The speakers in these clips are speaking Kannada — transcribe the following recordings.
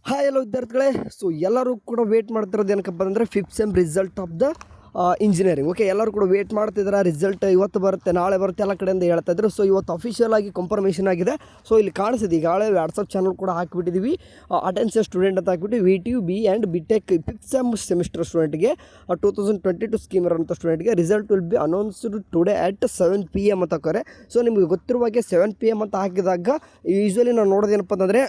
ಹಾಯ್ ಎಲ್ಲ ವಿದ್ಯಾರ್ಥಿಗಳೇ. ಸೊ ಎಲ್ಲರೂ ಕೂಡ ವೇಟ್ ಮಾಡ್ತಿರೋದು ಏನಕ್ಕಪ್ಪ ಅಂದರೆ 5th sem result of the engineering. Okay, ಎಲ್ಲರೂ ಕೂಡ ವೇಟ್ ಮಾಡ್ತಿದ್ದಾರೆ. ರಿಸಲ್ಟ್ ಇವತ್ತು ಬರುತ್ತೆ, ನಾಳೆ ಬರುತ್ತೆ, ಎಲ್ಲ ಕಡೆಯಿಂದ ಹೇಳ್ತಾ ಇದ್ರು. ಸೊ ಇವತ್ತು ಅಫಿಷಿಯಲ್ ಆಗಿ ಕನ್ಫರ್ಮೇಷನ್ ಆಗಿದೆ. ಸೊ ಇಲ್ಲಿ ಕಾಣಿಸಿದೆ, ಈಗಾಗಲೇ ವಾಟ್ಸಪ್ ಚಾನಲ್ ಕೂಡ ಹಾಕಿಬಿಟ್ಟಿದ್ದೀವಿ. ಅಟೆನ್ಷನ್ ಸ್ಟೂಡೆಂಟ್ ಅಂತ ಹಾಕ್ಬಿಟ್ಟು VTU B and BTech 5th sem semester ಸ್ಟೂಡೆಂಟ್ಗೆ 2022 ಸ್ಕೀಮ್ ಇರೋಂಥ ಸ್ಟೂಡೆಂಟ್ಗೆ result will be announced today at 7 PM ಅಂತ ಹಾಕೋರೆ. ಸೊ ನಿಮಗೆ ಗೊತ್ತಿರುವಾಗೆ 7 PM ಅಂತ ಹಾಕಿದಾಗ ಯೂಶ್ವಲಿ ನಾವು ನೋಡೋದೇನಪ್ಪ ಅಂತಂದರೆ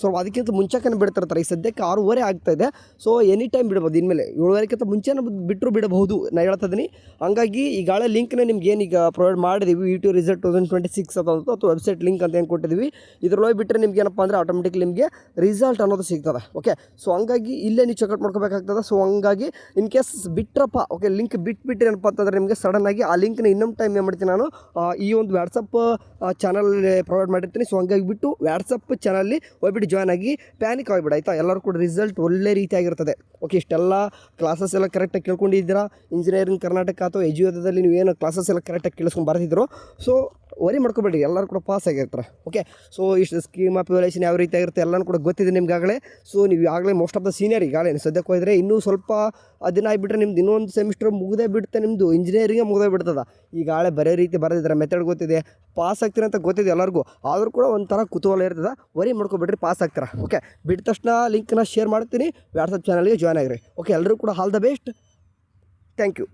ಸೊ ಅದಕ್ಕಿಂತ ಮುಂಚೆನೇ ಬಿಡ್ತಿರ್ತಾರೆ. ಈ ಸದ್ಯಕ್ಕೆ 6:30 ಆಗ್ತಾಯಿದೆ. ಸೊ ಎನಿ ಟೈಮ್ ಬಿಡ್ಬೋದು, ಇನ್ಮೇಲೆ 7:30ಕ್ಕಿಂತ ಮುಂಚೆನೇ ಬಿಟ್ಟರು ಬಿಡಬಹುದು, ನಾನು ಹೇಳ್ತಾ ಇದ್ದೀನಿ. ಹಂಗಾಗಿ ಈಗಾಗಲೇ ಲಿಂಕ್ನ ನಿಮ್ಗೆ ಏನೀಗ ಪ್ರೊವೈಡ್ ಮಾಡಿದ್ದೀವಿ, VTU ರಿಸಲ್ಟ್ 2026 ಅಂತ ಅಥವಾ ವೆಬ್ಸೈಟ್ ಲಿಂಕ್ ಅಂತ ಏನು ಕೊಟ್ಟಿದ್ದೀವಿ. ಇದ್ರೊಳಗೆ ಬಿಟ್ಟರೆ ನಿಮ್ಗೆ ಏನಪ್ಪ ಅಂದರೆ ಆಟೋಮೆಟಿಕ್ಲಿ ನಿಮಗೆ ರಿಸಲ್ಟ್ ಅನ್ನೋದು ಸಿಗ್ತದೆ. ಓಕೆ, ಸೊ ಹಂಗಾಗಿ ಇಲ್ಲೇ ನೀವು ಚೆಕ್ಔಟ್ ಮಾಡ್ಕೋಬೇಕಾಗ್ತದೆ. ಸೊ ಹಂಗಾಗಿ ಇನ್ ಕೇಸ್ ಬಿಟ್ರಪ್ಪ, ಓಕೆ, ಲಿಂಕ್ ಬಿಟ್ಬಿಟ್ಟು ಏನಪ್ಪ ಅಂತಂದರೆ ನಿಮಗೆ ಸಡನ್ನಾಗಿ ಆ ಲಿಂಕ್ನ ಇನ್ನೊಂದು ಟೈಮ್ ಏನು ಮಾಡ್ತೀನಿ ನಾನು ಈ ಒಂದು ವಾಟ್ಸಪ್ ಚಾನಲಲ್ಲಿ ಪ್ರೊವೈಡ್ ಮಾಡಿರ್ತೀನಿ. ಸೊ ಹಂಗಾಗಿ ಬಿಟ್ಟು ವಾಟ್ಸಪ್ ಚಾನಲ್ಲಿ ಹೋಗ್ಬಿಟ್ಟು ಜಾಯ್ನ್ ಆಗಿ ಪ್ಯಾನಿಕ್ ಆಗಿಬಿಡ, ಆಯಿತಾ. ಎಲ್ಲರೂ ಕೂಡ ರಿಸಲ್ಟ್ ಒಳ್ಳೆ ರೀತಿಯಾಗಿರ್ತದೆ. ಓಕೆ, ಇಷ್ಟೆಲ್ಲ ಕ್ಲಾಸಸ್ ಎಲ್ಲ ಕರೆಕ್ಟಾಗಿ ಕೇಳ್ಕೊಂಡಿದ್ದೀರಾ. ಇಂಜಿನಿಯರಿಂಗ್ ಕರ್ನಾಟಕ ಅಥವಾ ಎಜುವೇದಲ್ಲಿ ನೀವೇನು ಕ್ಲಾಸಸ್ ಎಲ್ಲ ಕರೆಕ್ಟಾಗಿ ಕೇಳಿಸ್ಕೊಂಡು ಬರ್ತಿದ್ರು. ಸೊ ವರಿ ಮಾಡ್ಕೊಬೇಡಿ, ಎಲ್ಲರೂ ಕೂಡ ಪಾಸ್ ಆಗಿರ್ತಾರೆ. ಓಕೆ, ಸೊ ಇಷ್ಟು ಸ್ಕೀಮ್ ಆಫ್ ವ್ಯಾಲ್ಯೂಯೇಷನ್ ಯಾವ ರೀತಿ ಆಗಿರುತ್ತೆ ಎಲ್ಲನೂ ಕೂಡ ಗೊತ್ತಿದೆ ನಿಮ್ಗಾಗಲೇ. ಸೊ ನೀವು ಆಗಲೇ ಮೋಸ್ಟ್ ಆಫ್ ದ ಸೀನಿಯರ್ ಈಗಾಗಲೇ ಸದ್ಯಕ್ಕೆ ಹೋದರೆ ಇನ್ನೂ ಸ್ವಲ್ಪ ದಿನ ಆಗಿಬಿಟ್ರೆ ನಿಮ್ದು ಇನ್ನೊಂದು ಸೆಮಿಸ್ಟರ್ ಮುಗಿದೇ ಬಿಡುತ್ತೆ, ನಿಮ್ಮದು ಇಂಜಿನಿಯರಿಂಗೇ ಮುಗಿದೇ ಬಿಡ್ತದೆ. ಈಗಾಗಲೇ ಬರೋ ರೀತಿ ಬರೆದಿದ್ದಾರೆ, ಮೆಥಡ್ ಗೊತ್ತಿದೆ, ಪಾಸ್ ಆಗ್ತೀರ ಅಂತ ಗೊತ್ತಿದೆ ಎಲ್ಲರಿಗೂ. ಆದರೂ ಕೂಡ ಒಂಥರ ಕುತೂಹಲ ಇರ್ತದೆ. ವರಿ ಮಾಡ್ಕೊಬೇಡ್ರಿ, ಪಾಸ್ ಆಗ್ತೀರಾ. ಓಕೆ, ಬಿಟ್ಟ ತಕ್ಷಣ ಲಿಂಕ್ನ ಶೇರ್ ಮಾಡ್ತೀನಿ, ವಾಟ್ಸಪ್ ಚಾನಲ್ಗೆ ಜಾಯ್ನ್ ಆಗಿರಿ. ಓಕೆ, ಎಲ್ಲರೂ ಕೂಡ all the best. Thank you.